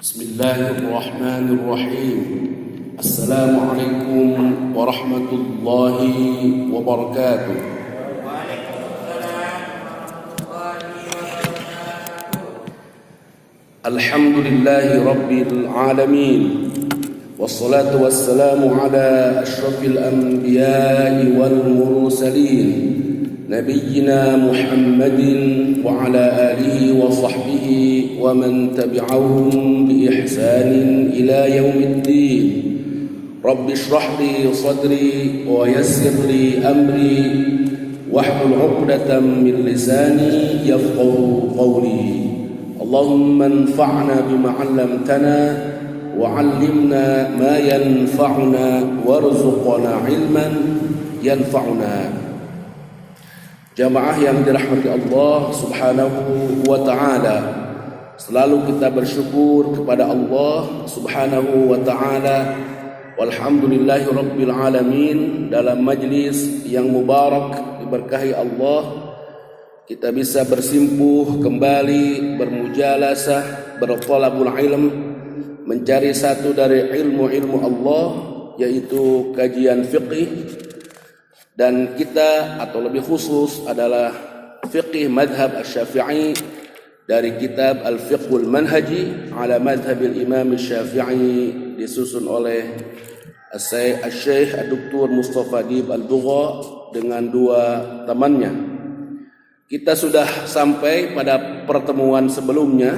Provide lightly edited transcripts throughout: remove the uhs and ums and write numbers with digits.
بسم الله الرحمن الرحيم. السلام عليكم ورحمة الله وبركاته. الحمد لله رب العالمين، والصلاة والسلام على أشرف الأنبياء والمرسلين نبينا محمد وعلى آله وصحبه ومن تبعهم بإحسان إلى يوم الدين. رب اشرح لي صدري ويسر لي أمري واحلل عقدة من لساني يفقهوا قولي. اللهم انفعنا بما علمتنا وعلمنا ما ينفعنا وارزقنا علما ينفعنا. Jamaah yang dirahmati Allah Subhanahu wa ta'ala, selalu kita bersyukur kepada Allah Subhanahu wa ta'ala. Walhamdulillahi rabbil alamin. Dalam majlis yang mubarak diberkahi Allah, kita bisa bersimpuh kembali, bermujalasah, berthalabul ilm, mencari satu dari ilmu-ilmu Allah, yaitu kajian fiqih. Dan kita, atau lebih khusus adalah fiqih madhab Asy-Syafi'i dari kitab Al-Fiqhul Manhaji ala madhabil Imam Asy-Syafi'i, disusun oleh Asy-Syaikh Dr. Mustafa Dib Al-Bugha dengan dua temannya. Kita sudah sampai pada pertemuan sebelumnya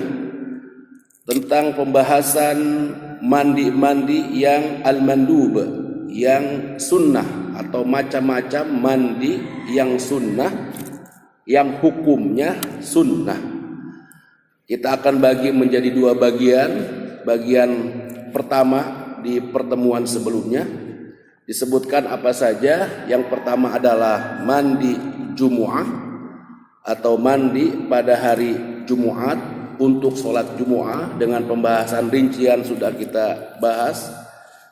tentang pembahasan mandi-mandi yang al-mandub, yang sunnah, atau macam-macam mandi yang sunnah, yang hukumnya sunnah. Kita akan bagi menjadi dua bagian. Bagian pertama di pertemuan sebelumnya disebutkan apa saja. Yang pertama adalah mandi Jumu'ah atau mandi pada hari Jumat untuk sholat Jumu'ah, dengan pembahasan rincian sudah kita bahas.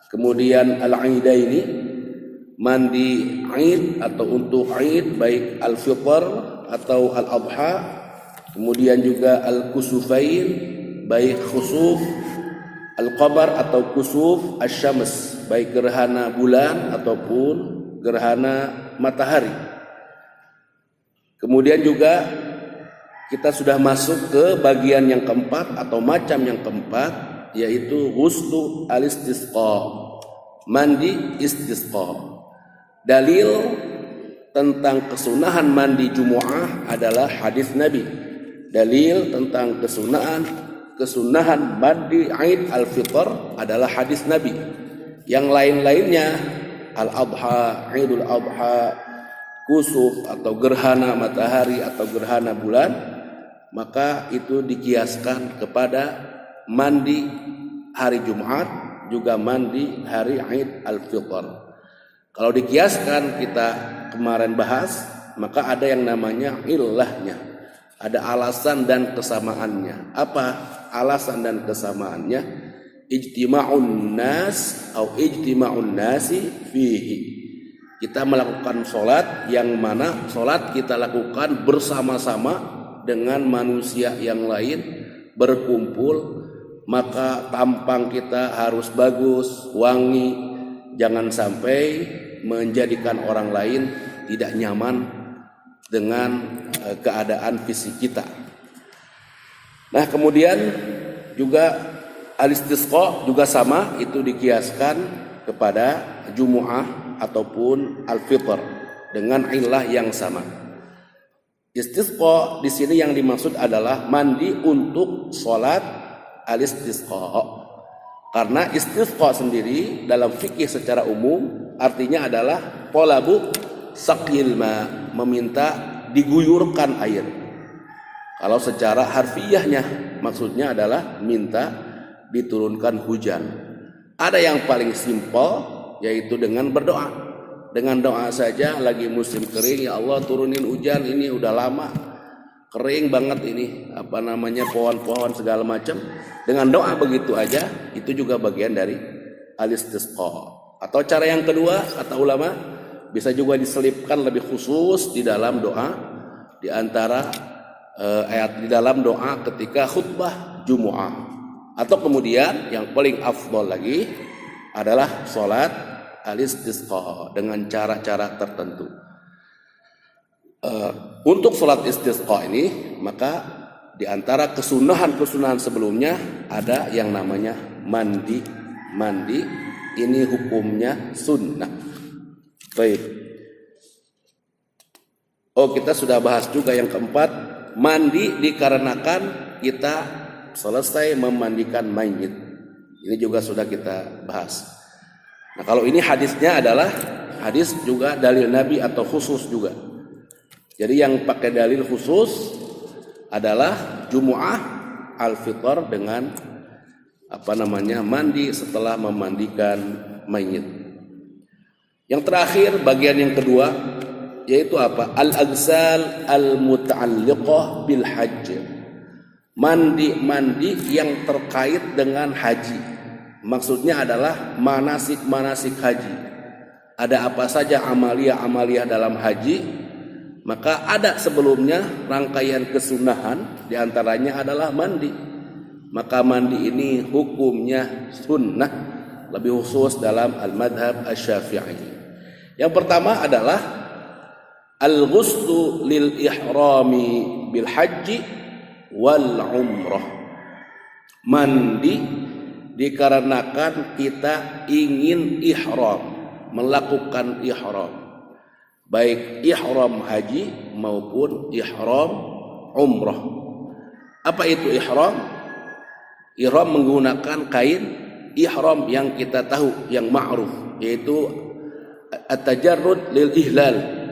Kemudian al-Aidaini, mandi Aid atau untuk Aid, baik al-Fitr atau al-Adha. Kemudian juga al-Kusufain, baik khusuf al-Qamar atau kusuf asy-Syams, baik gerhana bulan ataupun gerhana matahari. Kemudian juga kita sudah masuk ke bagian yang keempat atau macam yang keempat, yaitu ghuslu al-istisqa, mandi istisqa. Dalil tentang kesunahan mandi Jumu'ah adalah hadis Nabi. Dalil tentang kesunahan mandi Aid al-Fitr adalah hadis Nabi. Yang lain-lainnya, al-Adha, Idul Adha, kusuf atau gerhana matahari atau gerhana bulan, maka itu dikiaskan kepada mandi hari Jumat, juga mandi hari Aid al-Fitr. Kalau dikiaskan, kita kemarin bahas, maka ada yang namanya illahnya, ada alasan dan kesamaannya. Apa alasan dan kesamaannya? Ijtima'un nas atau ijtima'un nasi fihi. Kita melakukan sholat yang mana sholat kita lakukan bersama-sama dengan manusia yang lain, berkumpul, maka tampang kita harus bagus, wangi. Jangan sampai menjadikan orang lain tidak nyaman dengan keadaan fisik kita. Nah, kemudian juga al-istisqa juga sama, itu dikiaskan kepada Jumu'ah ataupun al-Fitr dengan ilah yang sama. Istisqa di sini yang dimaksud adalah mandi untuk sholat al-istisqa. Karena istisqa sendiri dalam fikih secara umum artinya adalah talabu saqil ma, meminta diguyurkan air. Kalau secara harfiahnya maksudnya adalah minta diturunkan hujan. Ada yang paling simpel, yaitu dengan berdoa. Dengan doa saja, lagi musim kering, ya Allah turunin hujan, ini udah lama kering banget ini, pohon-pohon segala macam. Dengan doa begitu aja, itu juga bagian dari al-istisqa. Atau cara yang kedua, kata ulama, bisa juga diselipkan lebih khusus di dalam doa, di antara ayat di dalam doa ketika khutbah Jumu'ah Atau kemudian yang paling afdol lagi adalah sholat al-istisqa dengan cara-cara tertentu. Untuk sholat istisqa ini, maka di antara kesunahan-kesunahan sebelumnya ada yang namanya mandi. Mandi ini hukumnya sunnah. Baik. Kita sudah bahas juga yang keempat, mandi dikarenakan kita selesai memandikan mayit. Ini juga sudah kita bahas. Nah, kalau ini hadisnya adalah hadis juga dalil Nabi atau khusus juga. Jadi yang pakai dalil khusus adalah Jumu'ah al-Fitr dengan mandi setelah memandikan mayit. Yang terakhir bagian yang kedua yaitu apa? Al-aghsal al-muta'alliqah bil hajj. Mandi yang terkait dengan haji. Maksudnya adalah manasik-manasik haji. Ada apa saja amalia-amalia dalam haji, maka ada sebelumnya rangkaian kesunahan, diantaranya adalah mandi. Maka mandi ini hukumnya sunnah, lebih khusus dalam al-madhab asy-Syafi'i. Yang pertama adalah al-ghuslu lil ihrami bil haji wal umrah. Mandi dikarenakan kita ingin ihram, melakukan ihram, baik ihram haji maupun ihram umrah. Apa itu ihram? Ihram menggunakan kain ihram yang kita tahu, yang ma'ruf, yaitu at-tajarrud lil ihlal.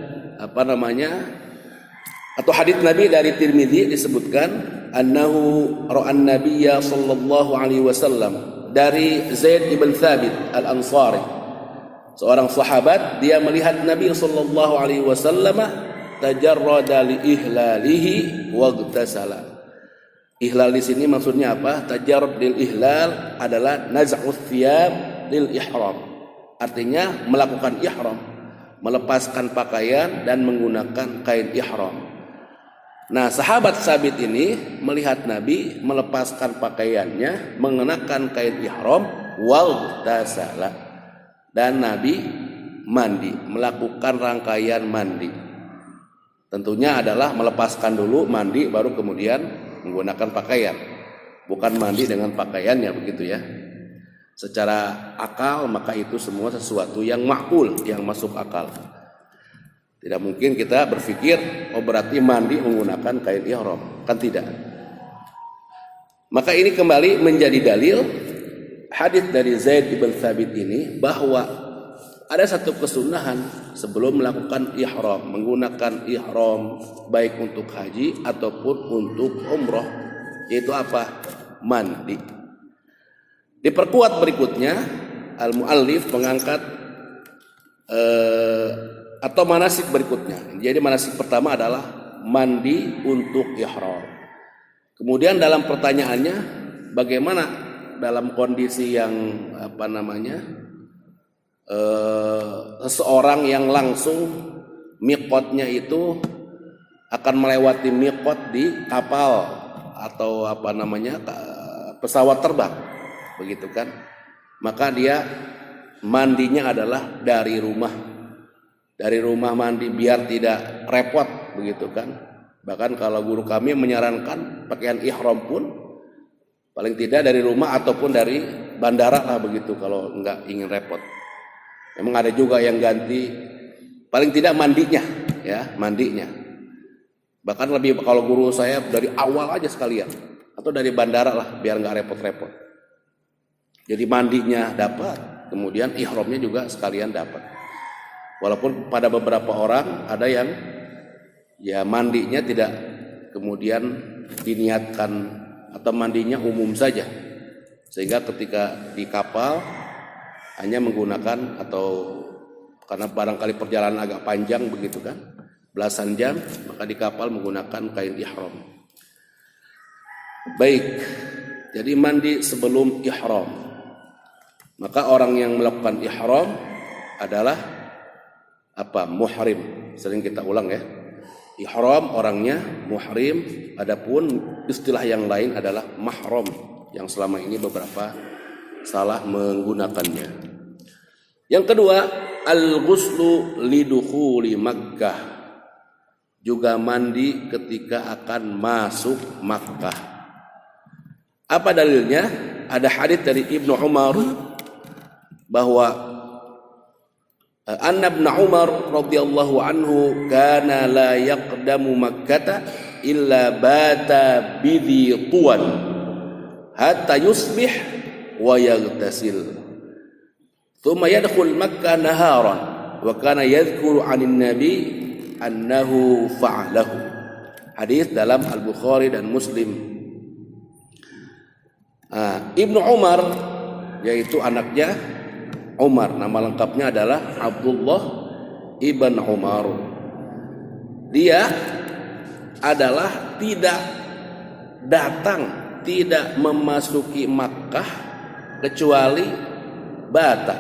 Atau hadits Nabi dari Tirmidzi disebutkan annahu ra'an nabiyya sallallahu alaihi wasallam, dari Zaid ibn Thabit al-Ansari, seorang sahabat, dia melihat Nabi sallallahu alaihi wasallam tajarrada li ihlalihi waghtasala. Ihlal di sini maksudnya apa? Tajarrud lil ihlal adalah naz'u thiyab lil ihram. Artinya melakukan ihram, melepaskan pakaian dan menggunakan kain ihram. Nah, sahabat Sabit ini melihat Nabi melepaskan pakaiannya, mengenakan kain ihram, waghtasala, dan Nabi mandi, melakukan rangkaian mandi. Tentunya adalah melepaskan dulu, mandi, baru kemudian menggunakan pakaian. Bukan mandi dengan pakaiannya, begitu ya. Secara akal maka itu semua sesuatu yang ma'qul, yang masuk akal. Tidak mungkin kita berpikir berarti mandi menggunakan kain ihram, kan tidak. Maka ini kembali menjadi dalil hadis dari Zaid ibn Thabit ini bahwa ada satu kesunahan sebelum melakukan ihram, menggunakan ihram baik untuk haji ataupun untuk umrah, yaitu apa? Mandi. Diperkuat berikutnya, al-muallif mengangkat atau manasik berikutnya. Jadi manasik pertama adalah mandi untuk ihram. Kemudian dalam pertanyaannya, bagaimana dalam kondisi yang seseorang yang langsung miqatnya itu akan melewati miqat di kapal atau pesawat terbang, begitu kan? Maka dia mandinya adalah dari rumah mandi biar tidak repot, begitu kan? Bahkan kalau guru kami menyarankan pakaian ihram pun paling tidak dari rumah ataupun dari bandara lah, begitu, kalau enggak ingin repot. Memang ada juga yang ganti paling tidak mandinya, ya, mandinya. Bahkan lebih, kalau guru saya dari awal aja sekalian atau dari bandara lah biar enggak repot-repot. Jadi mandinya dapat, kemudian ihramnya juga sekalian dapat. Walaupun pada beberapa orang ada yang ya mandinya tidak kemudian diniatkan atau mandinya umum saja, sehingga ketika di kapal hanya menggunakan, atau karena barangkali perjalanan agak panjang, begitu kan, belasan jam, maka di kapal menggunakan kain ihram. Baik, jadi mandi sebelum ihram. Maka orang yang melakukan ihram adalah muhrim. Sering kita ulang ya. Ihram orangnya muhrim, adapun istilah yang lain adalah mahram. yang selama ini beberapa salah menggunakannya. Yang kedua, al-ghuslu lidukhuli Makkah, juga mandi ketika akan masuk Makkah. Apa dalilnya? Ada hadits dari Ibnu Umar bahwa Anna ibn Umar radhiyallahu anhu kana la yaqdamu Makkah illa bata bidhi tuwan hatta yusbih wa yaghtasil thumma yadkhul Makkah naharan wa kana yadhkuru 'anil nabi annahu fa'alahu. Hadis dalam Al-Bukhari dan Muslim. Ibnu Umar, yaitu anaknya Umar, nama lengkapnya adalah Abdullah ibn Umar. Dia adalah tidak datang, tidak memasuki Makkah kecuali bata.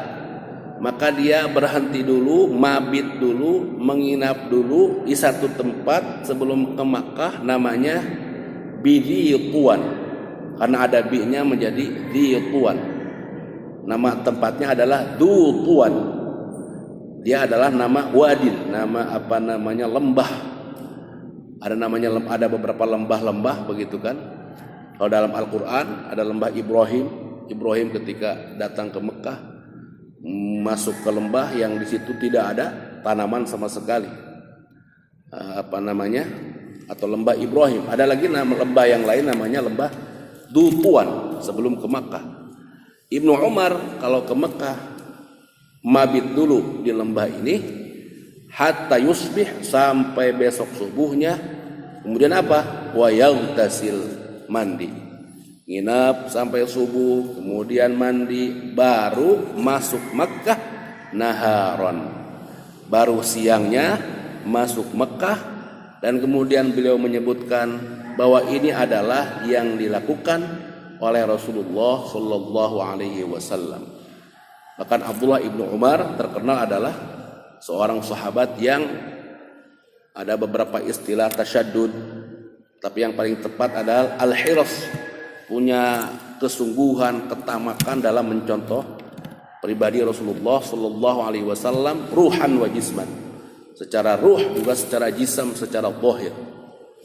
Maka dia berhenti dulu, mabit dulu, menginap dulu di satu tempat sebelum ke Makkah, namanya Bidhi Tuan. Karena ada bi-nya menjadi Dhi Tuan. Nama tempatnya adalah Du Tuan. Dia adalah nama wadin, nama lembah. Ada beberapa lembah-lembah begitu kan. Kalau dalam Al-Qur'an ada lembah Ibrahim. Ibrahim ketika datang ke Mekah masuk ke lembah yang di situ tidak ada tanaman sama sekali. Atau lembah Ibrahim. Ada lagi nama lembah yang lain namanya lembah Du Tuan sebelum ke Mekah. Ibnu Umar kalau ke Mekah mabit dulu di lembah ini hatta yusbih, sampai besok subuhnya. Kemudian apa? Wa yaghtasil, mandi. Nginap sampai subuh, kemudian mandi, baru masuk Mekah naharon. Baru siangnya masuk Mekah, dan kemudian beliau menyebutkan bahwa ini adalah yang dilakukan oleh Rasulullah Shallallahu Alaihi Wasallam. Bahkan Abdullah ibnu Umar terkenal adalah seorang sahabat yang ada beberapa istilah tasyaddud, tapi yang paling tepat adalah al-hirs, punya kesungguhan, ketamakan dalam mencontoh pribadi Rasulullah Shallallahu Alaihi Wasallam ruhan wa jisman, secara ruh juga secara jism, secara zahir.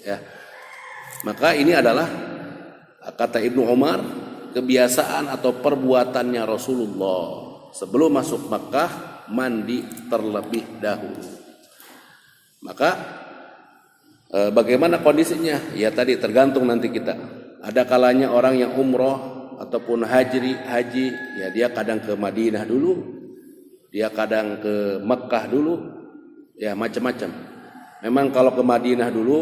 Ya, maka ini adalah kata Ibnu Umar kebiasaan atau perbuatannya Rasulullah sebelum masuk Makkah mandi terlebih dahulu. Maka bagaimana kondisinya? Ya tadi tergantung nanti kita. Ada kalanya orang yang umroh ataupun haji, ya dia kadang ke Madinah dulu, dia kadang ke Makkah dulu, ya macam-macam. Memang kalau ke Madinah dulu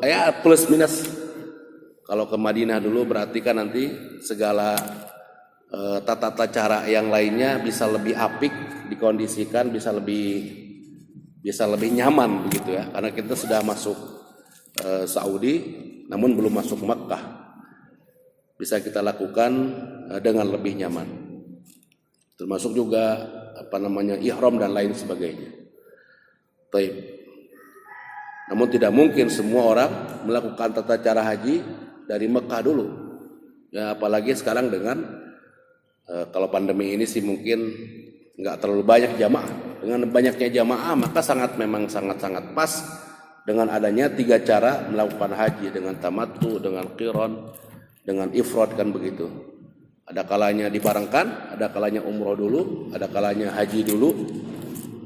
ya plus minus. Kalau ke Madinah dulu berarti kan nanti segala tata cara yang lainnya bisa lebih apik dikondisikan, bisa lebih nyaman begitu ya. Karena kita sudah masuk Saudi namun belum masuk Makkah. Bisa kita lakukan dengan lebih nyaman. Termasuk juga ihram dan lain sebagainya. Baik. Namun tidak mungkin semua orang melakukan tata cara haji dari Mekah dulu. Ya apalagi sekarang dengan kalau pandemi ini sih mungkin nggak terlalu banyak jamaah. Dengan banyaknya jamaah maka memang sangat pas dengan adanya 3 cara melakukan haji, dengan tamattu, dengan qiran, dengan ifrad, kan begitu. Ada kalanya dibarengkan, ada kalanya umroh dulu, ada kalanya haji dulu.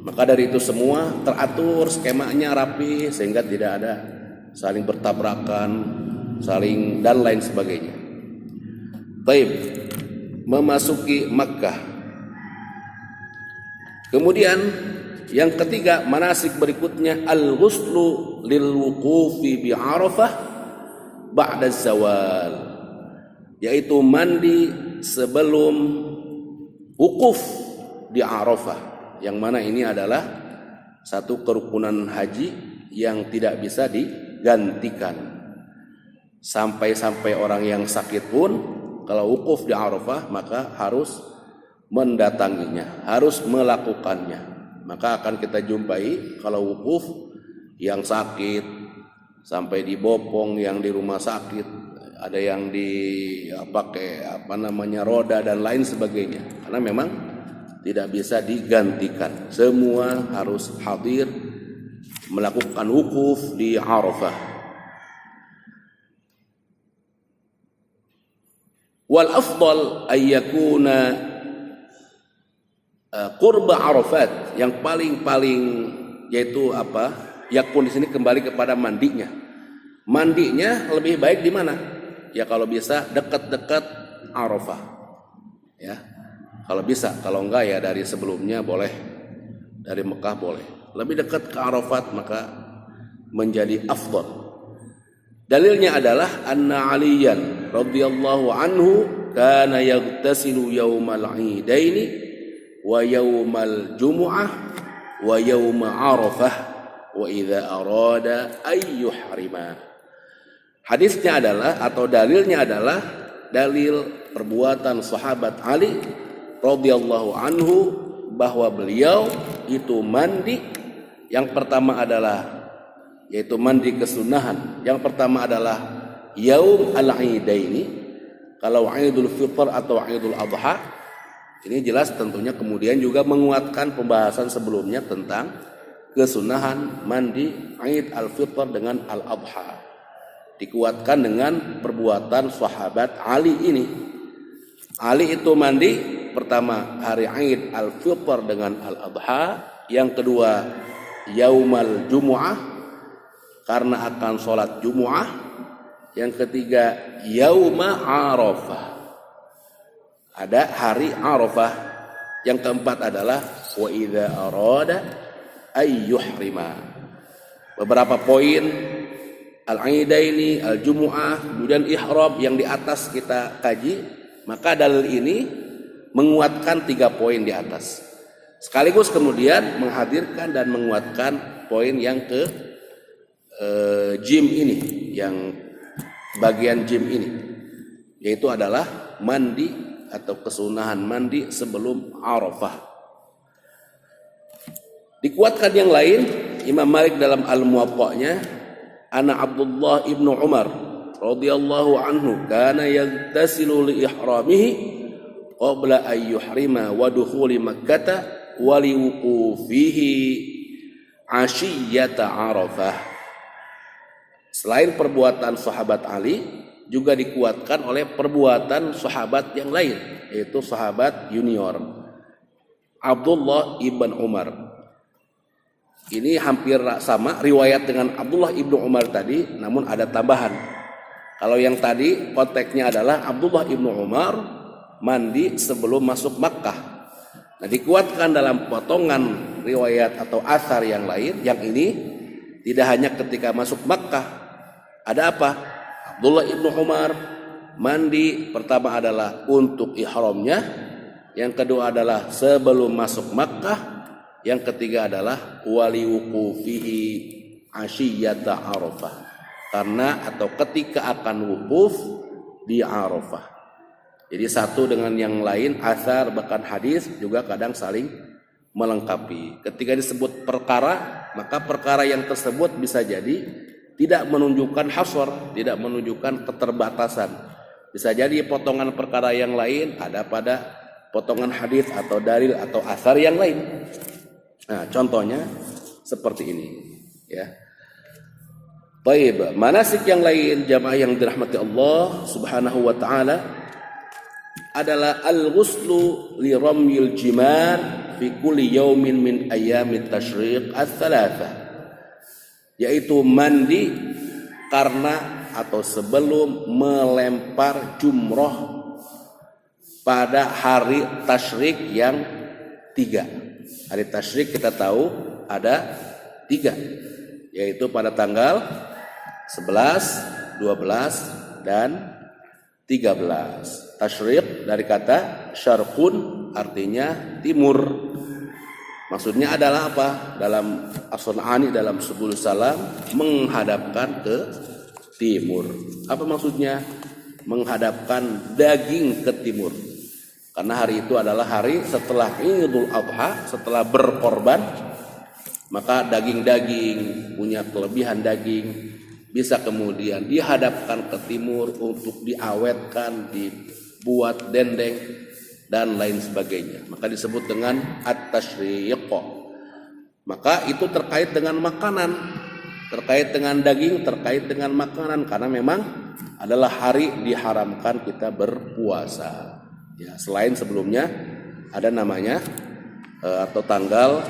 Maka dari itu semua teratur, skemanya rapi sehingga tidak ada saling bertabrakan, saling dan lain sebagainya. Baik, memasuki Makkah. Kemudian yang ketiga, manasik berikutnya al-ghuslu lil wuqufi bi Arafah ba'da zawal, yaitu mandi sebelum wukuf di Arafah, yang mana ini adalah satu kerukunan haji yang tidak bisa digantikan. Sampai orang yang sakit pun kalau wukuf di Arafah maka harus mendatanginya, harus melakukannya. Maka akan kita jumpai kalau wukuf yang sakit sampai dibopong, yang di rumah sakit, ada yang pakai roda dan lain sebagainya, karena memang tidak bisa digantikan. Semua harus hadir melakukan wukuf di Arafah. Wal afdal ay yakuna qurba Arafat, yang paling yaitu yakun di sini kembali kepada mandinya. Mandinya lebih baik di mana? Ya kalau bisa dekat-dekat Arafah. Ya. Kalau bisa, kalau enggak ya dari sebelumnya boleh. Dari Mekah boleh. Lebih dekat ke Arafat maka menjadi afdal. Dalilnya adalah anna Aliyan radhiyallahu anhu kana yaghtasilu yaumal 'idaini wa yaumal jumu'ah wa yauma Arafah wa idza arada ay yuhrima. Hadisnya adalah atau dalilnya adalah dalil perbuatan sahabat Ali radhiyallahu anhu bahwa beliau itu mandi. Yang pertama adalah yaitu mandi kesunahan. Yang pertama adalah yaum al-idaini, kalau Idul Fitr atau Idul Adha. Ini jelas tentunya kemudian juga menguatkan pembahasan sebelumnya tentang kesunahan mandi Id al-Fitr dengan al-Adha. Dikuatkan dengan perbuatan sahabat Ali ini. Ali itu mandi pertama hari Id al-Fitr dengan al-Adha, yang kedua yaumal Jumu'ah karena akan sholat Jumu'ah, yang ketiga yauma Arafah, ada hari Arafah, yang keempat adalah wa idza arada ay yuhrima. Beberapa poin al-idaini, al-jumu'ah, kemudian ihram yang di atas kita kaji, maka dalil ini menguatkan 3 poin di atas. Sekaligus kemudian menghadirkan dan menguatkan poin yang ke jim ini, yang bagian jim ini, yaitu adalah mandi atau kesunahan mandi sebelum Arafah. Dikuatkan yang lain, Imam Malik dalam Al-Muwatta'nya, ana Abdullah ibnu Umar radhiyallahu anhu kana yaghtasilu li ihramihi qabla an yuhrima wa dukhuli Makkah wa li wuqufihi ashiyata Arafah. Selain perbuatan sahabat Ali, juga dikuatkan oleh perbuatan sahabat yang lain, yaitu sahabat junior Abdullah ibn Umar. Ini hampir sama riwayat dengan Abdullah ibnu Umar tadi, namun ada tambahan. Kalau yang tadi konteksnya adalah Abdullah ibnu Umar mandi sebelum masuk Makkah. Nah, dikuatkan dalam potongan riwayat atau athar yang lain, yang ini tidak hanya ketika masuk Makkah. Ada apa? Abdullah ibnu Umar mandi pertama adalah untuk ihramnya, yang kedua adalah sebelum masuk Makkah, yang ketiga adalah wali wuqufihi ashiyata Arafah, karena atau ketika akan wukuf di Arafah. Jadi satu dengan yang lain, athar bahkan hadis juga kadang saling melengkapi. Ketika disebut perkara, maka perkara yang tersebut bisa jadi tidak menunjukkan hasr, tidak menunjukkan keterbatasan. Bisa jadi potongan perkara yang lain ada pada potongan hadis atau dalil atau athar yang lain. Nah, contohnya seperti ini, ya. Baik, manasik yang lain jamaah yang dirahmati Allah Subhanahu wa taala adalah al-ghuslu li ramyil jimar fi kulli yaumin min ayyamit tasyriq ats-tsalatsah, yaitu mandi karena atau sebelum melempar jumroh pada hari tasyrik yang 3. Hari tasyrik kita tahu ada 3, yaitu pada tanggal 11, 12, dan 13. Tasyrik dari kata syarqun, artinya timur. Maksudnya adalah apa? Dalam as-Sun'ani dalam Subul Salam, menghadapkan ke timur. Apa maksudnya? Menghadapkan daging ke timur. Karena hari itu adalah hari setelah Idul Adha, setelah berkorban, maka daging-daging punya kelebihan daging bisa kemudian dihadapkan ke timur untuk diawetkan, dibuat dendeng dan lain sebagainya. Maka disebut dengan at-tasyriq. Maka itu terkait dengan makanan, terkait dengan daging, terkait dengan makanan, karena memang adalah hari diharamkan kita berpuasa. Ya, selain sebelumnya ada namanya atau tanggal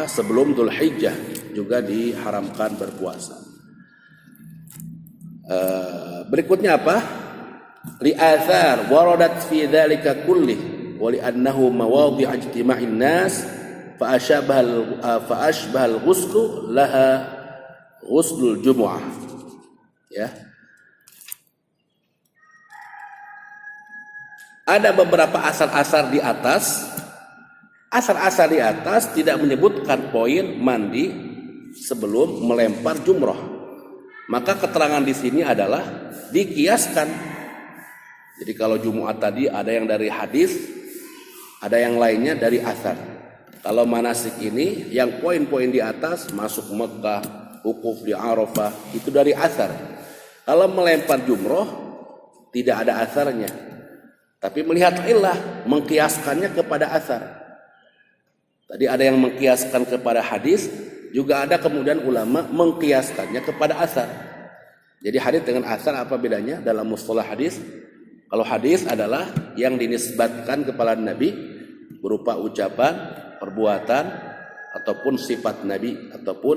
sebelum Dzulhijjah juga diharamkan berpuasa. Berikutnya apa? Li'athar waradat fi dzalika kullih wa li'annahu mawadhi' ijtima'in nas fa ashbahal ghuslu laha ghuslul jumu'ah. Ya. Ada beberapa asar-asar di atas. Asar-asar di atas tidak menyebutkan poin mandi sebelum melempar jumroh. Maka keterangan di sini adalah dikiaskan. Jadi kalau Jumu'ah tadi ada yang dari hadis, ada yang lainnya dari asar. Kalau manasik ini yang poin-poin di atas masuk Mekah, wukuf di Arafah itu dari asar. Kalau melempar jumroh tidak ada asarnya. Tapi melihat illah mengkiaskannya kepada asar. Tadi ada yang mengkiaskan kepada hadis, juga ada kemudian ulama mengkiaskannya kepada asar. Jadi hadis dengan asar apa bedanya dalam mustalah hadis? Kalau hadis adalah yang dinisbatkan kepada Nabi berupa ucapan, perbuatan, ataupun sifat Nabi, ataupun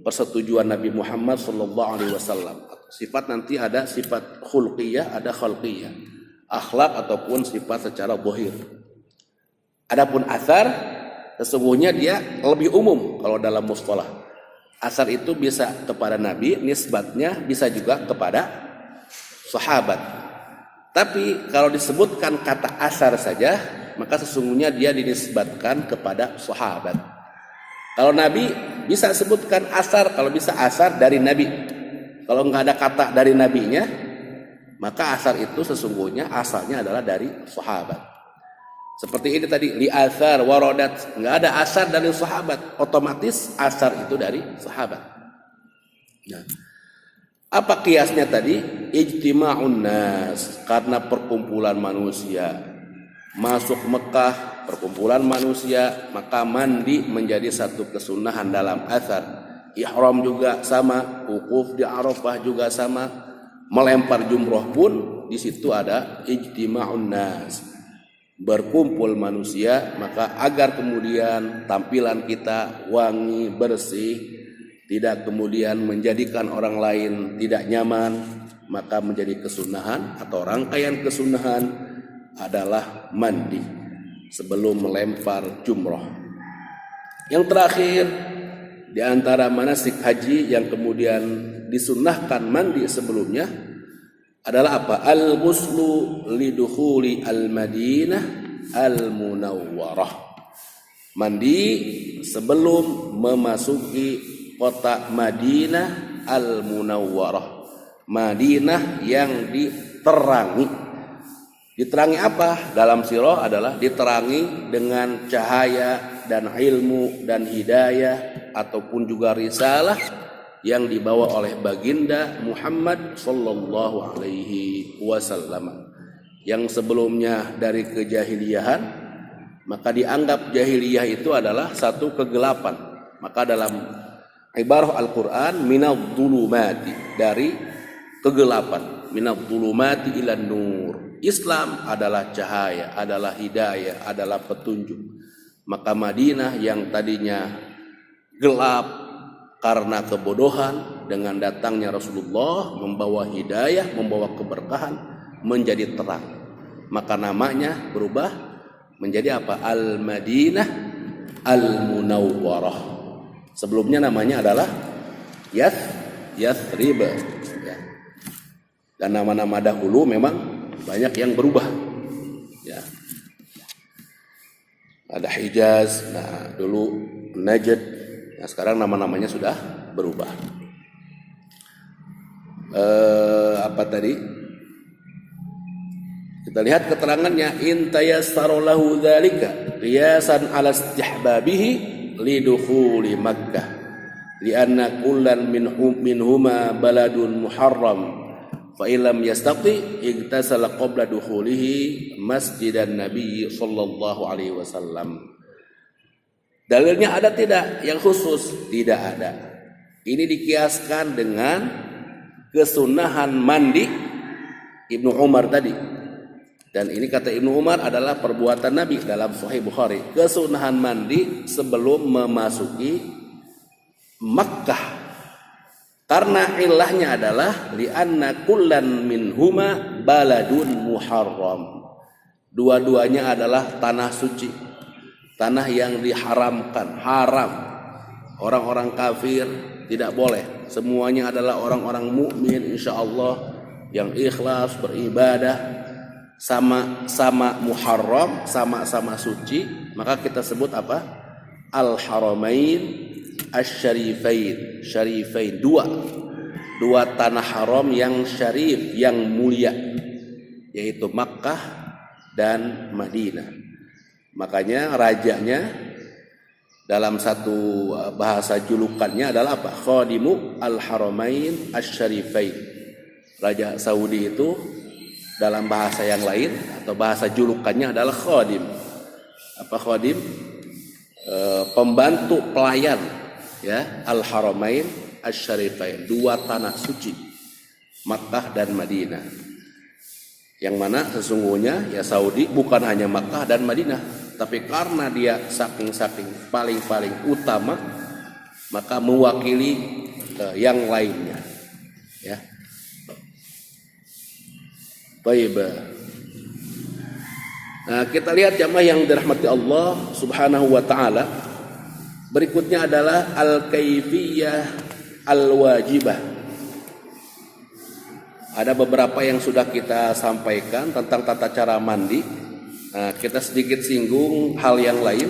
persetujuan Nabi Muhammad SAW. Sifat nanti ada sifat khulqiyah, ada khalqiyah, akhlak ataupun sifat secara zahir. Adapun asar sesungguhnya dia lebih umum kalau dalam mustalah. Asar itu bisa kepada Nabi, nisbatnya bisa juga kepada sahabat. Tapi kalau disebutkan kata asar saja, maka sesungguhnya dia dinisbatkan kepada sahabat. Kalau Nabi bisa sebutkan asar, kalau bisa asar dari Nabi. Kalau nggak ada kata dari Nabinya, maka asar itu sesungguhnya asalnya adalah dari sahabat. Seperti ini tadi, li athar waradat, nggak ada asar dari sahabat, otomatis asar itu dari sahabat. Nah, apa kiasnya tadi? Ijtima'un nas, karena perkumpulan manusia. Masuk Mekah, perkumpulan manusia, maka mandi menjadi satu kesunahan dalam asar. Ihram juga sama, wukuf di Arafah juga sama, melempar jumroh pun di situ ada ijtima'un nas. Berkumpul manusia, maka agar kemudian tampilan kita wangi, bersih, tidak kemudian menjadikan orang lain tidak nyaman, maka menjadi kesunahan atau rangkaian kesunahan adalah mandi sebelum melempar jumroh. Yang terakhir di antara manasik haji yang kemudian disunnahkan mandi sebelumnya adalah apa? Al-ghuslu lidukhuli al-Madinah al-Munawwarah. Mandi sebelum memasuki kota Madinah al-Munawwarah. Madinah yang diterangi. Diterangi apa? Dalam sirah adalah diterangi dengan cahaya dan ilmu dan hidayah ataupun juga risalah yang dibawa oleh baginda Muhammad sallallahu alaihi wasallam. Yang sebelumnya dari kejahiliahan, maka dianggap jahiliyah itu adalah satu kegelapan. Maka dalam ibarah Al-Qur'an minadh-dhulumati, dari kegelapan, minadh-dhulumati ilan nur. Islam adalah cahaya, adalah hidayah, adalah petunjuk. Maka Madinah yang tadinya gelap karena kebodohan, dengan datangnya Rasulullah membawa hidayah, membawa keberkahan, menjadi terang. Maka namanya berubah menjadi apa? Al-Madinah Al-Munawwarah. Sebelumnya namanya adalah Yathrib. Ya. Dan nama-nama dahulu memang banyak yang berubah. Ya. Ada Hijaz, nah dulu Najd. Nah, sekarang nama-namanya sudah berubah. Apa tadi? Kita lihat keterangannya. In tayassara lahu dzalika qiyasan ala istihbabihi lidukhuli Makkah. lianna kullan minhuma baladun muharram fa illam yastati igtasala qabla dukhulihi masjidan nabi sallallahu alaihi wasallam. Dalilnya ada tidak yang khusus? Tidak ada. Ini dikiaskan dengan kesunahan mandi Ibnu Umar tadi. Dan ini kata Ibnu Umar adalah perbuatan Nabi dalam Sahih Bukhari. Kesunahan mandi sebelum memasuki Makkah. Karena ilahnya adalah li'anna kullan minhuma baladun muharram. Dua-duanya adalah tanah suci, tanah yang diharamkan, haram. Orang-orang kafir tidak boleh. Semuanya adalah orang-orang mukmin insyaallah yang ikhlas beribadah, sama-sama muharram, sama-sama suci. Maka kita sebut apa? Al-Haramain Asy-Syarifain, Syarifain, dua tanah haram yang syarif, yang mulia, yaitu Makkah dan Madinah. Makanya rajanya dalam satu bahasa julukannya adalah apa? Khadimu Al-Haramain Asy-Syarifain. Raja Saudi itu dalam bahasa yang lain atau bahasa julukannya adalah khadim. Apa khadim? Pembantu pelayan, ya, Al-Haramain Asy-Syarifain, dua tanah suci, Makkah dan Madinah. Yang mana sesungguhnya ya Saudi bukan hanya Makkah dan Madinah, tapi karena dia saking paling utama, maka mewakili yang lainnya, ya. Baik. Nah, kita lihat jamaah yang dirahmati Allah Subhanahu wa taala. Berikutnya adalah al-kaifiyah al-wajibah. Ada beberapa yang sudah kita sampaikan tentang tata cara mandi. Nah, kita sedikit singgung hal yang lain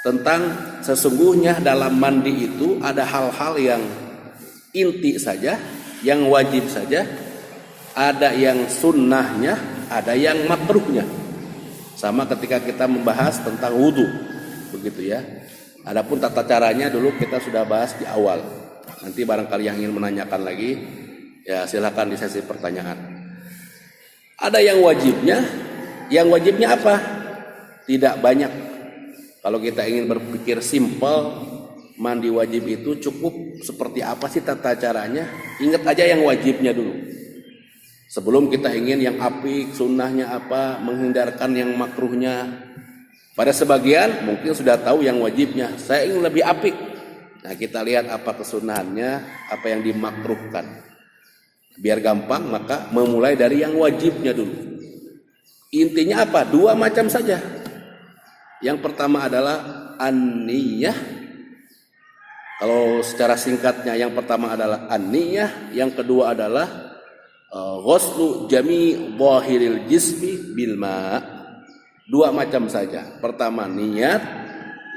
tentang sesungguhnya dalam mandi itu ada hal-hal yang inti saja, yang wajib saja, ada yang sunnahnya, ada yang makruhnya. Sama ketika kita membahas tentang wudu, begitu ya. Adapun tata caranya dulu kita sudah bahas di awal. Nanti barangkali yang ingin menanyakan lagi, ya silakan di sesi pertanyaan. Ada yang wajibnya apa? Tidak banyak. Kalau kita ingin berpikir simpel, mandi wajib itu cukup seperti apa sih tata caranya? Ingat aja yang wajibnya dulu. Sebelum kita ingin yang apik, sunnahnya apa, menghindarkan yang makruhnya. Pada sebagian mungkin sudah tahu yang wajibnya. Saya ingin lebih apik. Nah, kita lihat apa kesunahannya, apa yang dimakruhkan. Biar gampang, maka memulai dari yang wajibnya dulu. Intinya apa? Dua macam saja. Yang pertama adalah an-niyah. Kalau secara singkatnya yang pertama adalah an-niyah, yang kedua adalah ghuslu jami' zahiril jismi bil ma'. Dua macam saja. Pertama niat,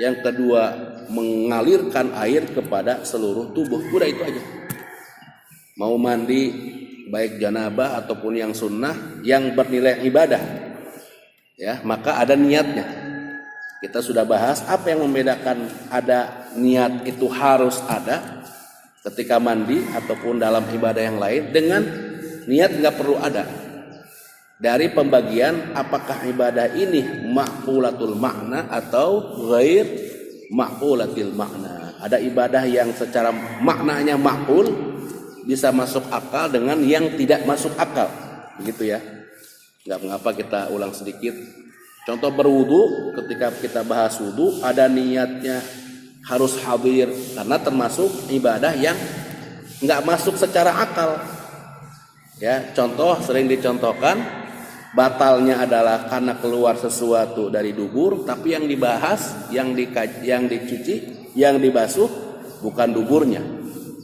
yang kedua mengalirkan air kepada seluruh tubuh. Udah itu aja. Mau mandi baik janabah ataupun yang sunnah yang bernilai ibadah, ya, maka ada niatnya. Kita sudah bahas apa yang membedakan ada niat itu harus ada ketika mandi ataupun dalam ibadah yang lain dengan niat nggak perlu ada. Dari pembagian apakah ibadah ini ma'qulatul makna atau ghair ma'qulatil makna. Ada ibadah yang secara maknanya ma'qul, bisa masuk akal, dengan yang tidak masuk akal, begitu ya. Nggak mengapa kita ulang sedikit. Contoh berwudu, ketika kita bahas wudu ada niatnya harus hadir karena termasuk ibadah yang nggak masuk secara akal. Ya, contoh sering dicontohkan, batalnya adalah karena keluar sesuatu dari dubur, tapi yang dibahas, yang dicuci, yang dibasuh bukan duburnya,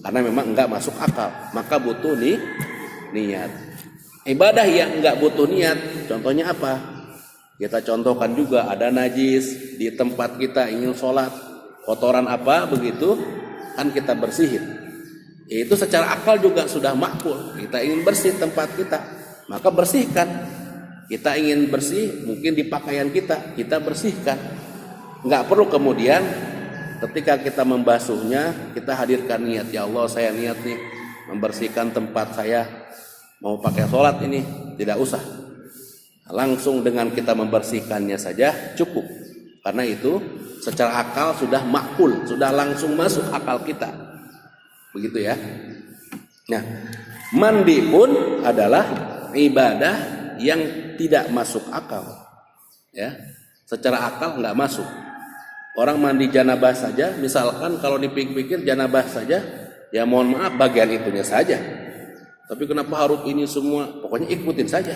karena memang enggak masuk akal, maka butuh niat. Ibadah yang enggak butuh niat, contohnya apa? Kita contohkan juga, ada najis di tempat kita ingin sholat, kotoran apa begitu, kan kita bersihin. Itu secara akal juga sudah makbul. Kita ingin bersih tempat kita, maka bersihkan. Kita ingin bersih mungkin di pakaian kita bersihkan. Nggak perlu kemudian ketika kita membasuhnya, kita hadirkan niat, ya Allah saya niat nih membersihkan tempat saya mau pakai sholat ini, tidak usah. Langsung dengan kita membersihkannya saja cukup. Karena itu secara akal sudah makul, sudah langsung masuk akal kita. Begitu ya. Nah, mandi pun adalah ibadah yang tidak masuk akal. Ya, secara akal nggak masuk. Orang mandi janabah saja, misalkan kalau dipikir-pikir janabah saja, ya mohon maaf bagian itunya saja. Tapi kenapa harus ini semua? Pokoknya ikutin saja.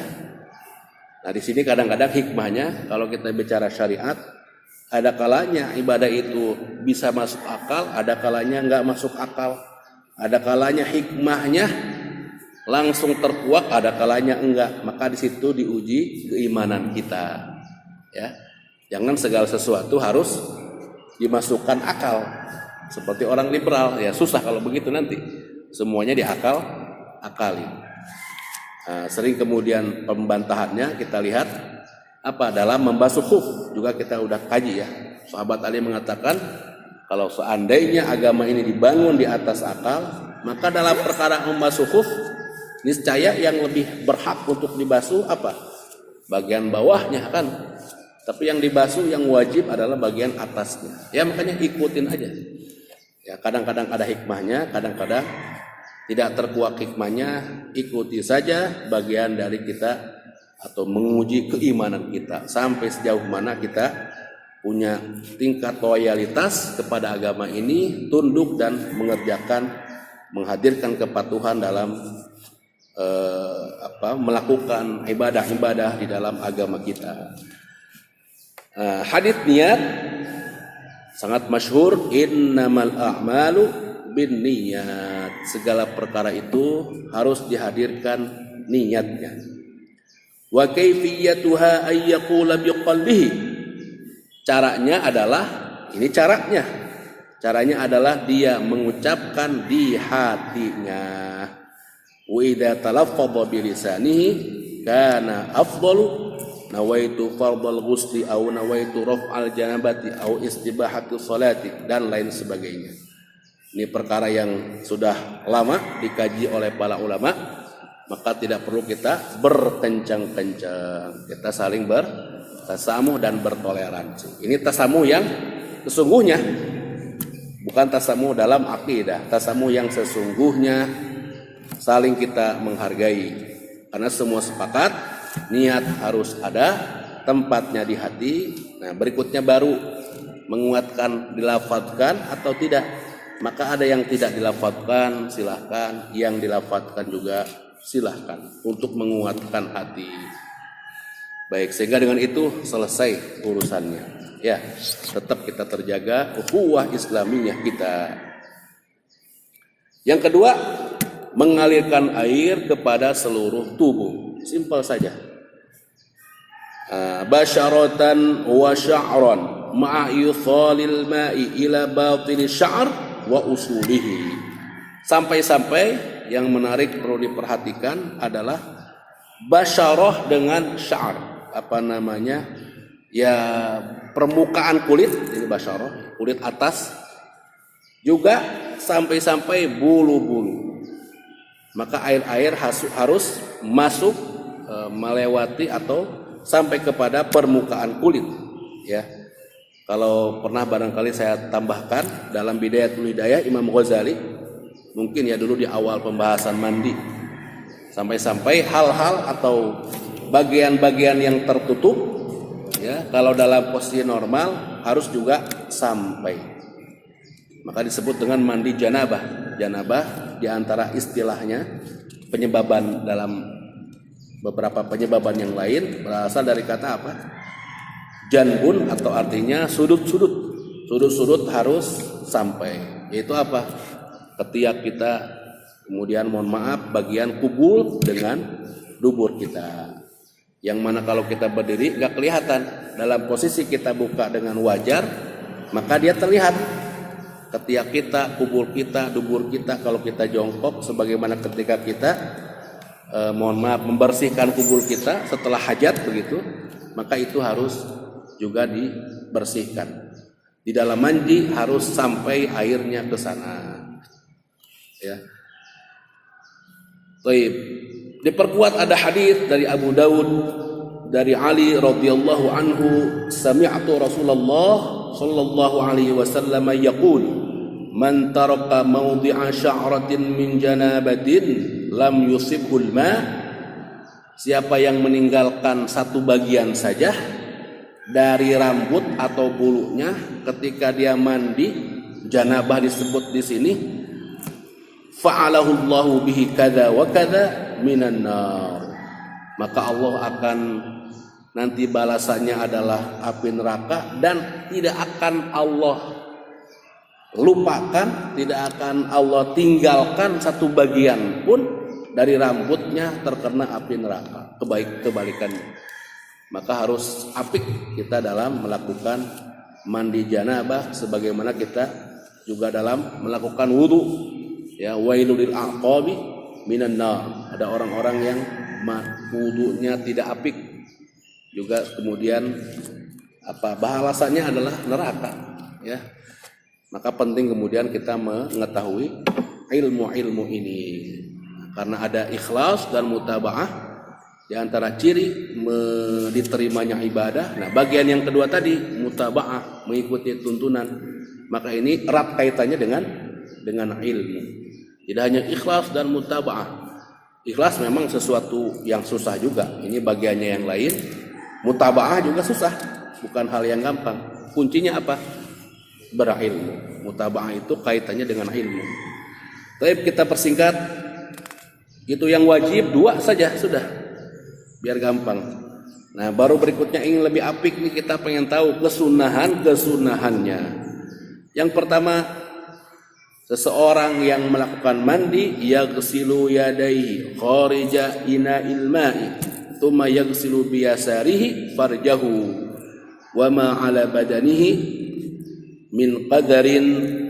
Nah di sini kadang-kadang hikmahnya kalau kita bicara syariat, ada kalanya ibadah itu bisa masuk akal, ada kalanya nggak masuk akal, ada kalanya hikmahnya langsung terkuak, ada kalanya enggak. Maka di situ diuji keimanan kita. Ya, jangan segala sesuatu harus dimasukkan akal. Seperti orang liberal, ya susah kalau begitu nanti. Semuanya akali. Nah, sering kemudian pembantahannya kita lihat apa dalam membasuh khuf juga kita udah kaji ya. Sahabat Ali mengatakan kalau seandainya agama ini dibangun di atas akal, maka dalam perkara membasuh khuf niscaya yang lebih berhak untuk dibasuh apa? Bagian bawahnya kan. Tapi yang dibasuh yang wajib adalah bagian atasnya. Ya makanya ikutin aja. Ya kadang-kadang ada hikmahnya, kadang-kadang tidak terkuak hikmahnya, ikuti saja bagian dari kita atau menguji keimanan kita sampai sejauh mana kita punya tingkat loyalitas kepada agama ini, tunduk dan mengerjakan, menghadirkan kepatuhan dalam melakukan ibadah-ibadah di dalam agama kita. Hadits niat sangat masyhur, innamal a'malu binniyat. Segala perkara itu harus dihadirkan niatnya. Wa kaifiyatuha ay yaqula biqalbihi. Caranya adalah ini caranya. Caranya adalah dia mengucapkan di hatinya. Wa idza talaffadha bi lisanihi kana afdalu nawaitu fardal ghusli au nawaitu raf'al janabati au istibahati salati dan lain sebagainya. Ini perkara yang sudah lama dikaji oleh para ulama, maka tidak perlu kita berkencang-kencang. Kita saling bertasamuh dan bertoleransi. Ini tasamuh yang sesungguhnya, bukan tasamuh dalam akidah, tasamuh yang sesungguhnya saling kita menghargai. Karena semua sepakat niat harus ada, tempatnya di hati. Nah, berikutnya baru menguatkan dilafadzkan atau tidak. Maka ada yang tidak dilafadzkan, silahkan. Yang dilafadzkan juga silahkan untuk menguatkan hati. Baik, sehingga dengan itu selesai urusannya. Ya, tetap kita terjaga ukhuwah Islamiyah kita. Yang kedua, mengalirkan air kepada seluruh tubuh. Simpel saja. Basyaratan wa sya'ran ma'a yuthalil ma'i ila batil sya'ar wa usulihi. Sampai-sampai yang menarik perlu diperhatikan adalah basyarah dengan sya'ar. Apa namanya? Ya permukaan kulit, ini basyarah, kulit atas. Juga sampai-sampai bulu-bulu. Maka air-air harus masuk melewati atau sampai kepada permukaan kulit, ya. Kalau pernah barangkali saya tambahkan dalam Bidayatul Hidayah Imam Ghazali, mungkin ya dulu di awal pembahasan mandi, sampai-sampai hal-hal atau bagian-bagian yang tertutup, ya, kalau dalam posisi normal harus juga sampai. Maka disebut dengan mandi janabah. Janabah di antara istilahnya penyebaban dalam beberapa penyebaban yang lain berasal dari kata apa? Janbun atau artinya sudut-sudut. Sudut-sudut harus sampai. Yaitu apa? Ketiak kita, kemudian mohon maaf bagian kubul dengan dubur kita. Yang mana kalau kita berdiri nggak kelihatan. Dalam posisi kita buka dengan wajar, maka dia terlihat. Ketiak kita, kubul kita, dubur kita. Kalau kita jongkok, sebagaimana ketika kita mohon maaf membersihkan kubul kita setelah hajat begitu, maka itu harus juga dibersihkan. Di dalam mandi harus sampai airnya ke sana. Ya. Baik. Diperkuat ada hadis dari Abu Daud dari Ali radhiyallahu anhu, sami'tu Rasulullah sallallahu alaihi wasallam yaqul, man taraka mawdi'a sya'ratin min janabatin lam yusibhul ma. Siapa yang meninggalkan satu bagian saja dari rambut atau bulunya ketika dia mandi, janabah disebut di sini, fa'alahu Allahu bihi kadza wa kadza minan nar, maka Allah akan nanti balasannya adalah api neraka, dan tidak akan Allah lupakan, tidak akan Allah tinggalkan satu bagian pun dari rambutnya terkena api neraka. Kebalikannya, maka harus apik kita dalam melakukan mandi janabah sebagaimana kita juga dalam melakukan wudu. Ya, wailul lil aqabi minan nar. Ada orang-orang yang wudunya tidak apik, juga kemudian balasannya adalah neraka. Ya, maka penting kemudian kita mengetahui ilmu-ilmu ini, karena ada ikhlas dan mutabaah di antara ciri diterimanya ibadah. Nah, bagian yang kedua tadi mutaba'ah, mengikuti tuntunan, maka ini erat kaitannya dengan ilmu. Tidak hanya ikhlas dan mutaba'ah. Ikhlas memang sesuatu yang susah juga, ini bagiannya yang lain. Mutaba'ah juga susah, bukan hal yang gampang. Kuncinya apa? Berilmu. Mutaba'ah itu kaitannya dengan ilmu. Tapi kita persingkat, itu yang wajib 2 saja sudah, biar gampang. Nah, baru berikutnya ingin lebih apik nih, kita pengen tahu kesunahannya. Yang pertama, seseorang yang melakukan mandi yaghsilu yadayhi kharija ina'il ma'i thumma yaghsilu biyasarihi farjahu wa ma 'ala badanihi min qadarin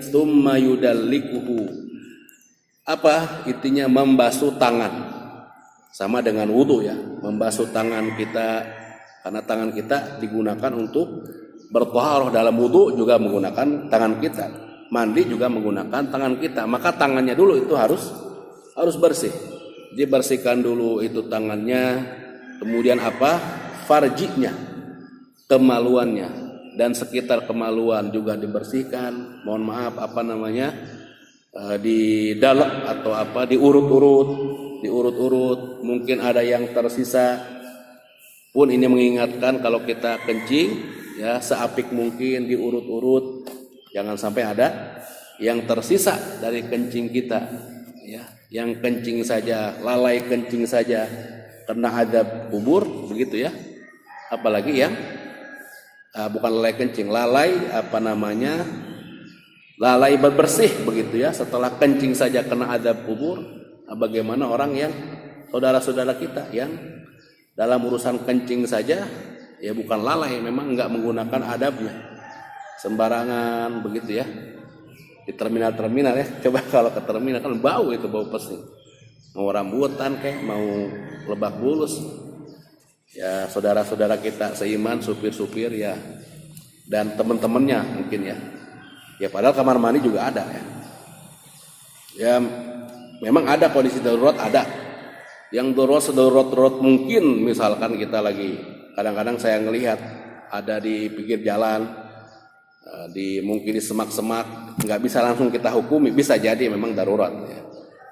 thumma yudallikuhu. Apa intinya? Membasuh tangan. Sama dengan wudu ya, membasuh tangan kita, karena tangan kita digunakan untuk berthaharah. Dalam wudu juga menggunakan tangan kita, mandi juga menggunakan tangan kita. Maka tangannya dulu itu harus bersih. Dibersihkan dulu itu tangannya, kemudian farjinya, kemaluannya, dan sekitar kemaluan juga dibersihkan. Mohon maaf didalek atau diurut-urut, mungkin ada yang tersisa pun. Ini mengingatkan kalau kita kencing ya, seapik mungkin diurut-urut, jangan sampai ada yang tersisa dari kencing kita ya, yang kencing saja, lalai kencing saja kena azab kubur, begitu ya. Apalagi yang bukan lalai kencing, lalai bersih begitu ya, setelah kencing saja kena azab kubur. Bagaimana orang yang saudara-saudara kita yang dalam urusan kencing saja ya bukan lalai, memang enggak menggunakan adabnya, sembarangan begitu ya. Di terminal ya, coba kalau ke terminal kan bau pesing, mau rambutan kayak mau Lebak Bulus ya. Saudara-saudara kita seiman, supir-supir ya, dan teman-temannya mungkin ya padahal kamar mandi juga ada ya. Memang ada kondisi darurat, ada yang darurat mungkin misalkan kita lagi, kadang-kadang saya ngelihat ada di pinggir jalan, mungkin di semak-semak, nggak bisa langsung kita hukumi, bisa jadi memang darurat ya.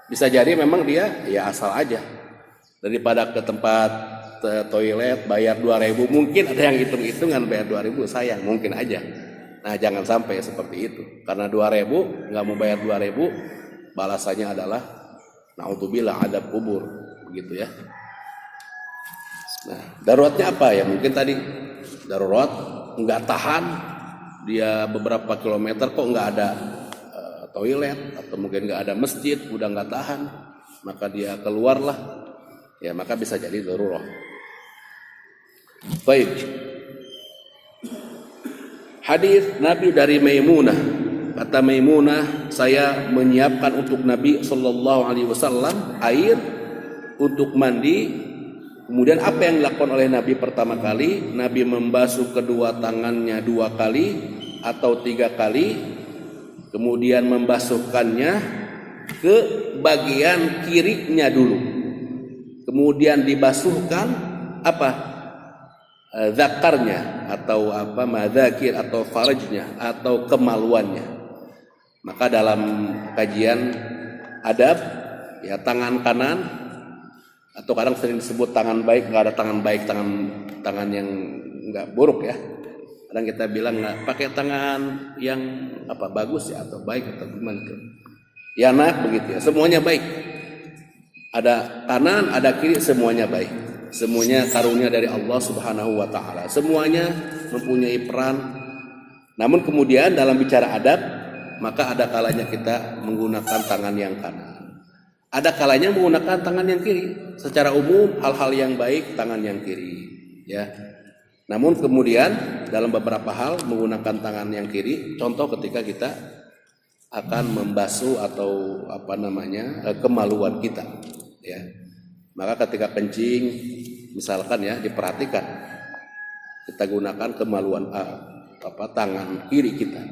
Bisa jadi memang dia ya asal aja, daripada ke tempat toilet bayar 2.000, mungkin ada yang hitung-hitungan bayar 2.000, sayang, mungkin aja. Nah, jangan sampai seperti itu, karena 2.000 nggak mau bayar 2.000, balasannya adalah na'udzubillah adab kubur, begitu ya. Nah, daruratnya apa ya? Mungkin tadi darurat nggak tahan, dia beberapa kilometer kok nggak ada toilet, atau mungkin nggak ada masjid, udah nggak tahan, maka dia keluarlah ya, maka bisa jadi darurat. Baik, hadis Nabi dari Maimunah. Kata Maimunah, saya menyiapkan untuk Nabi Shallallahu Alaihi Wasallam air untuk mandi. Kemudian apa yang dilakukan oleh Nabi pertama kali? Nabi membasuh kedua tangannya 2 kali atau 3 kali, kemudian membasuhkannya ke bagian kirinya dulu, kemudian dibasuhkan zakarnya atau madzakir atau farajnya atau kemaluannya. Maka dalam kajian adab ya, tangan kanan atau kadang sering disebut tangan baik, nggak ada tangan baik, tangan yang nggak buruk ya. Kadang kita bilang nggak pakai tangan yang bagus ya atau baik atau gimana gitu. Ya nak begitu ya, semuanya baik. Ada kanan, ada kiri, semuanya baik. Semuanya karunia dari Allah Subhanahu wa taala. Semuanya mempunyai peran. Namun kemudian dalam bicara adab, maka ada kalanya kita menggunakan tangan yang kanan. Ada kalanya menggunakan tangan yang kiri. Secara umum hal-hal yang baik tangan yang kiri, ya. Namun kemudian dalam beberapa hal menggunakan tangan yang kiri. Contoh ketika kita akan membasuh atau kemaluan kita, ya. Maka ketika kencing, misalkan ya, diperhatikan kita gunakan kemaluan tangan kiri kita.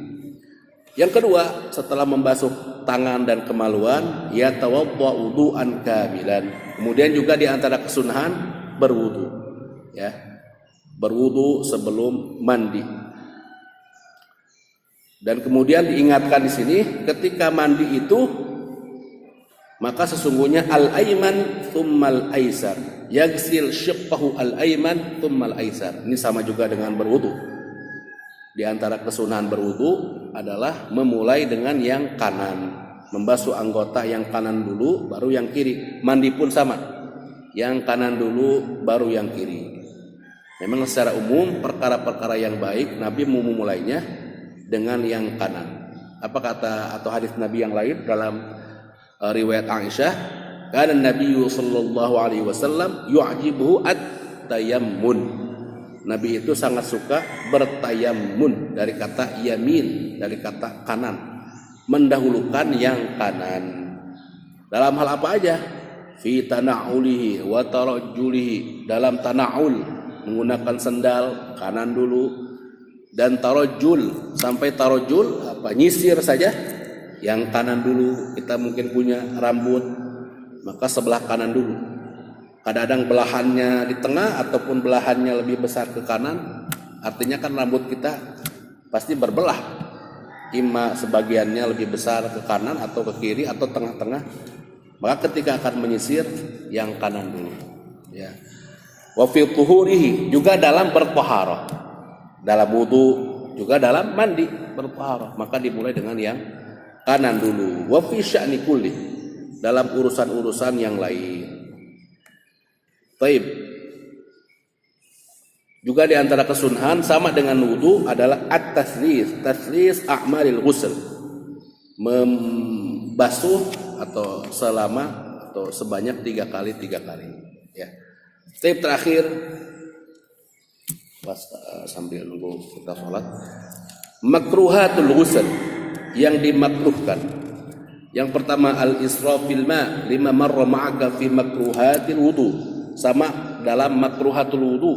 Yang kedua, setelah membasuh tangan dan kemaluan, ya tawaddu wudu'an kamilan. Kemudian juga di antara kesunahan berwudu, ya. Berwudu sebelum mandi. Dan kemudian diingatkan di sini ketika mandi itu, maka sesungguhnya al-ayman tsummal aisar. Yaghsil shiqqahu al-ayman tsummal aisar. Ini sama juga dengan berwudu. Di antara kesunahan berwudu adalah memulai dengan yang kanan, membasuh anggota yang kanan dulu baru yang kiri. Mandi pun sama, yang kanan dulu baru yang kiri. Memang secara umum perkara-perkara yang baik Nabi memulainya dengan yang kanan. Apa kata atau hadis Nabi yang lain dalam riwayat Aisyah, kana Nabi sallallahu alaihi wasallam yu'jibuhu at-tayammun. Nabi itu sangat suka bertayammun, dari kata yamin, dari kata kanan, mendahulukan yang kanan. Dalam hal apa aja? Fi tana'ulihi wa tarajjulihi, dalam tana'ul menggunakan sendal kanan dulu, dan tarajjul, sampai tarajjul nyisir saja yang kanan dulu. Kita mungkin punya rambut, maka sebelah kanan dulu. Kadang-kadang belahannya di tengah ataupun belahannya lebih besar ke kanan, artinya kan rambut kita pasti berbelah, ima sebagiannya lebih besar ke kanan atau ke kiri atau tengah-tengah. Maka ketika akan menyisir yang kanan dulu, ya. Wa fi tuhurihi, juga dalam bertaharah, dalam wudu, juga dalam mandi bertaharah, maka dimulai dengan yang kanan dulu. Wa fi sya'ni kulli, dalam urusan-urusan yang lain. Baik. Juga di antara kesunahan sama dengan wudu adalah at-taslis a'malil ghusl. Membasuh atau sebanyak 3 kali, ya. Step terakhir sambil nunggu kita sholat, makruhatul ghusl, yang dimakruhkan. Yang pertama al-israf fil ma lima marra ma'aka fi makruhatil wudu. Sama dalam makruhatul wudu,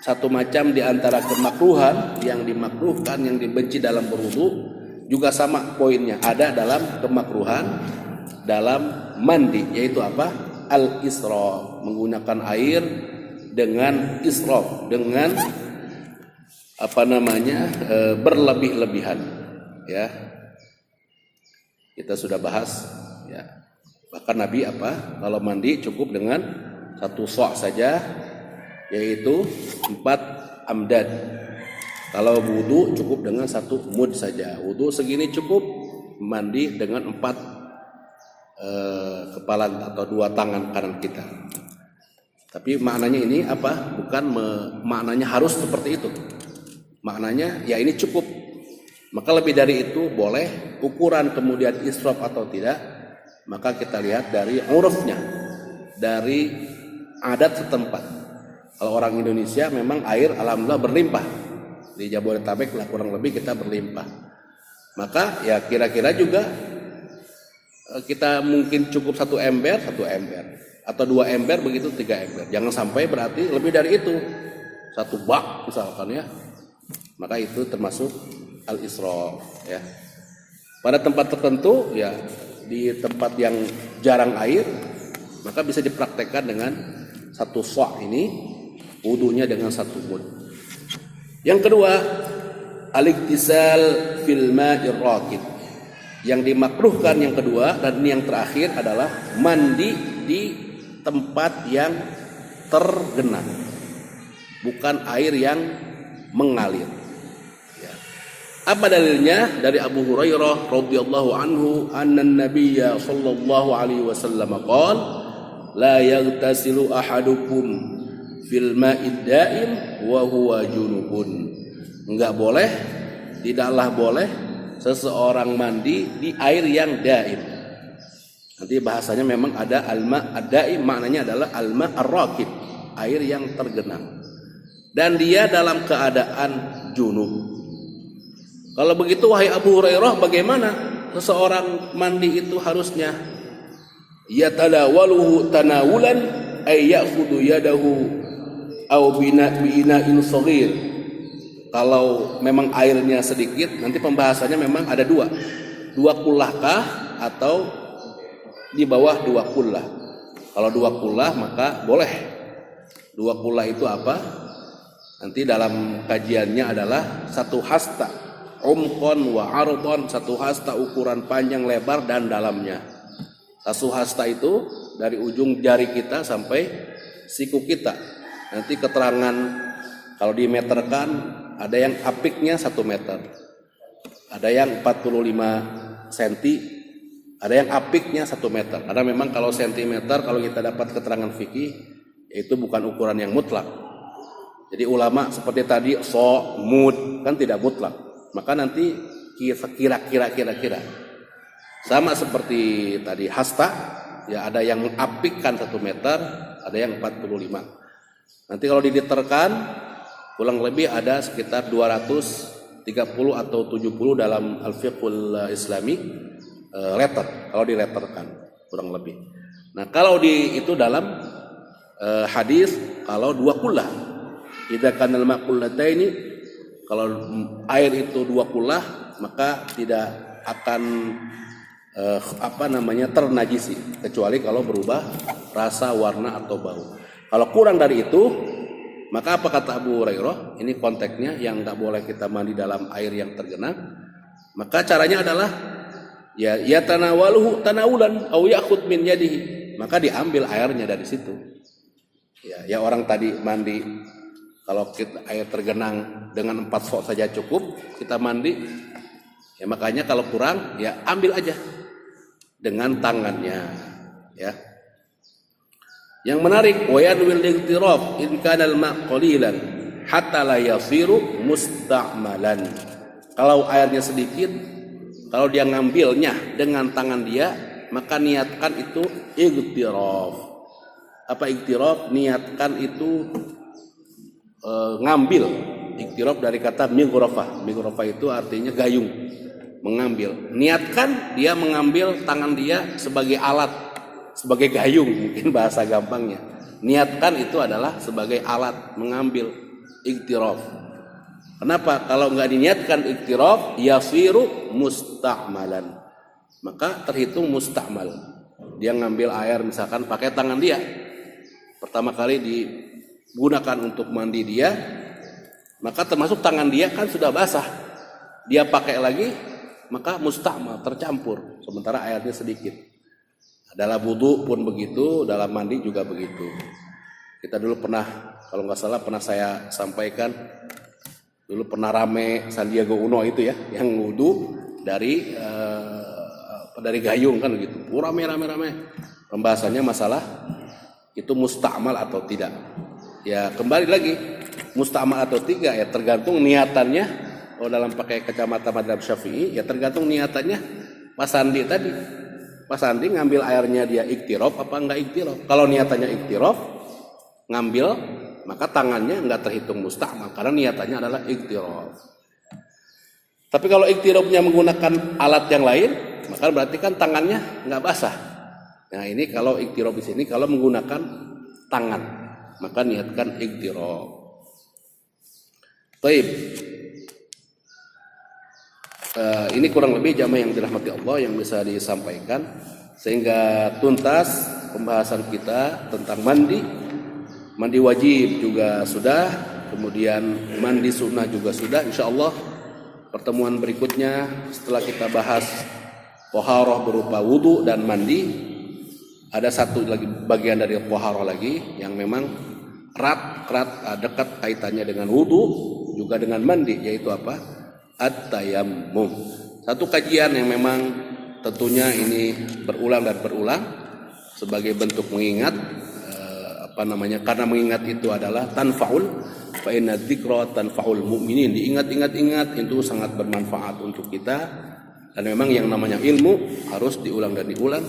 satu macam di antara kemakruhan, yang dimakruhkan, yang dibenci dalam berwudu, juga sama poinnya ada dalam kemakruhan dalam mandi, yaitu apa? Al-israf, menggunakan air dengan israf, dengan berlebih-lebihan, ya. Kita sudah bahas, ya. Bahkan Nabi kalau mandi cukup dengan 1 sok saja, yaitu 4 amdad. Kalau wudu cukup dengan 1 mud saja. Wudu segini cukup, mandi dengan 4 kepala atau 2 tangan kanan kita. Tapi maknanya ini apa? Bukan maknanya harus seperti itu. Maknanya ya ini cukup. Maka lebih dari itu boleh. Ukuran kemudian israf atau tidak, maka kita lihat dari urufnya, dari adat setempat. Kalau orang Indonesia memang air alhamdulillah berlimpah. Di Jabodetabek lah kurang lebih kita berlimpah. Maka ya kira-kira juga kita mungkin cukup 1 ember atau 2 ember, begitu 3 ember. Jangan sampai berarti lebih dari itu, 1 bak misalkan, ya. Maka itu termasuk al-israf ya. Pada tempat tertentu ya, di tempat yang jarang air, maka bisa dipraktekkan dengan 1 sa' ini wudunya dengan 1 mud. Yang kedua, al-iktisal fil ma'ir rakid. Yang dimakruhkan yang kedua dan yang terakhir adalah mandi di tempat yang tergenang, bukan air yang mengalir. Ya. Apa dalilnya? Dari Abu Hurairah radhiyallahu anhu, anna Nabiyya sallallahu alaihi wasallam qala, la yaghtasilu ahadukum fil ma'id da'im wa huwa junubun. Enggak boleh, tidaklah boleh seseorang mandi di air yang daim. Nanti bahasanya memang ada al-ma' ad-daim, maknanya adalah al-ma' ar-rakid, air yang tergenang. Dan dia dalam keadaan junub. Kalau begitu wahai Abu Hurairah, bagaimana seseorang mandi itu harusnya? Yatadawaluhu tanawulan ay ya'khudhu yadahu aw bina'in shaghir. Kalau memang airnya sedikit, nanti pembahasannya memang ada dua kullah kah atau di bawah 2 kullah. Kalau 2 kullah maka boleh. 2 kullah itu apa? Nanti dalam kajiannya adalah 1 hasta umqan wa ardon, 1 hasta ukuran panjang, lebar dan dalamnya. 1 hasta itu dari ujung jari kita sampai siku kita. Nanti keterangan kalau dimeterkan, ada yang apiknya 1 meter, ada yang 45 cm, ada yang apiknya 1 meter. Karena memang kalau sentimeter, kalau kita dapat keterangan fikih, itu bukan ukuran yang mutlak. Jadi ulama seperti tadi so, mud, kan tidak mutlak. Maka nanti kira-kira sama seperti tadi hasta, ya ada yang mengapikkan 1 meter, ada yang 45. Nanti kalau diliterkan, kurang lebih ada sekitar 230 atau 70 dalam al-fiqhul islami letter, kalau diletterkan kurang lebih. Nah kalau itu dalam hadis, kalau 2 kullah, idza kana al-ma'qullataini, kalau air itu 2 kullah maka tidak akan ternajisi, kecuali kalau berubah rasa, warna atau bau. Kalau kurang dari itu, maka apa kata Abu Hurairah? Ini konteksnya yang nggak boleh kita mandi dalam air yang tergenang. Maka caranya adalah ya tanawaluhu tanawulan au ya'khud min yadihi. Maka diambil airnya dari situ. Ya orang tadi mandi, kalau kita air tergenang dengan 4 sok saja cukup, kita mandi. Ya makanya kalau kurang, ya ambil aja dengan tangannya. Ya. Yang menarik, wayanwil ightiraf in kana al-ma' qalilan hatta la yasiru musta'malan. Kalau airnya sedikit, kalau dia ngambilnya dengan tangan dia, maka niatkan itu ightiraf. Apa ightiraf? Niatkan itu ngambil. Ightiraf dari kata mighrafah. Mighrafah itu artinya gayung, mengambil. Niatkan dia mengambil tangan dia sebagai alat, sebagai gayung, mungkin bahasa gampangnya. Niatkan itu adalah sebagai alat mengambil, ightiraf. Kenapa? Kalau nggak diniatkan ightiraf, yasiru musta'malan, maka terhitung musta'mal. Dia ngambil air misalkan pakai tangan dia, pertama kali digunakan untuk mandi dia, maka termasuk tangan dia kan sudah basah, dia pakai lagi, maka musta'mal, tercampur, sementara airnya sedikit. Dalam wudu pun begitu, dalam mandi juga begitu. Kita dulu pernah, kalau nggak salah pernah saya sampaikan, dulu pernah rame Sandiaga Uno itu ya, yang wudu dari gayung kan gitu. Rame. Pembahasannya masalah itu musta'mal atau tidak. Ya kembali lagi, musta'mal atau tidak ya tergantung niatannya. Kalau dalam pakai kacamata madzhab Syafi'i, ya tergantung niatannya. Mas Sandi tadi, Mas Sandi ngambil airnya dia ightiraf apa enggak ightiraf? Kalau niatannya ightiraf, ngambil, maka tangannya enggak terhitung musta'mal karena niatannya adalah ightiraf. Tapi kalau ightirafnya menggunakan alat yang lain, maka berarti kan tangannya enggak basah. Nah ini kalau ightiraf di sini kalau menggunakan tangan, maka niatkan ightiraf. Baik. Ini kurang lebih jamaah yang dirahmati Allah yang bisa disampaikan, sehingga tuntas pembahasan kita tentang mandi wajib juga sudah, kemudian mandi sunnah juga sudah. Insya Allah pertemuan berikutnya setelah kita bahas toharoh berupa wudu dan mandi, ada satu lagi bagian dari toharoh lagi yang memang dekat kaitannya dengan wudu juga dengan mandi, yaitu apa? At-tayammum. Satu kajian yang memang tentunya ini berulang dan berulang sebagai bentuk mengingat, karena mengingat itu adalah tanfaul, fa inna dzikra tanfaul mu'minin. Diingat-ingat itu sangat bermanfaat untuk kita, dan memang yang namanya ilmu harus diulang dan diulang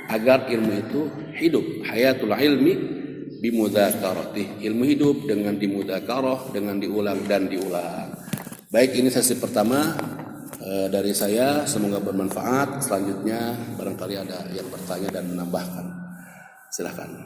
agar ilmu itu hidup. Hayatul ilmi bimudzakarati. Ilmu hidup dengan dimudzakarah, dengan diulang dan diulang. Baik, ini sesi pertama dari saya, semoga bermanfaat. Selanjutnya barangkali ada yang bertanya dan menambahkan. Silakan.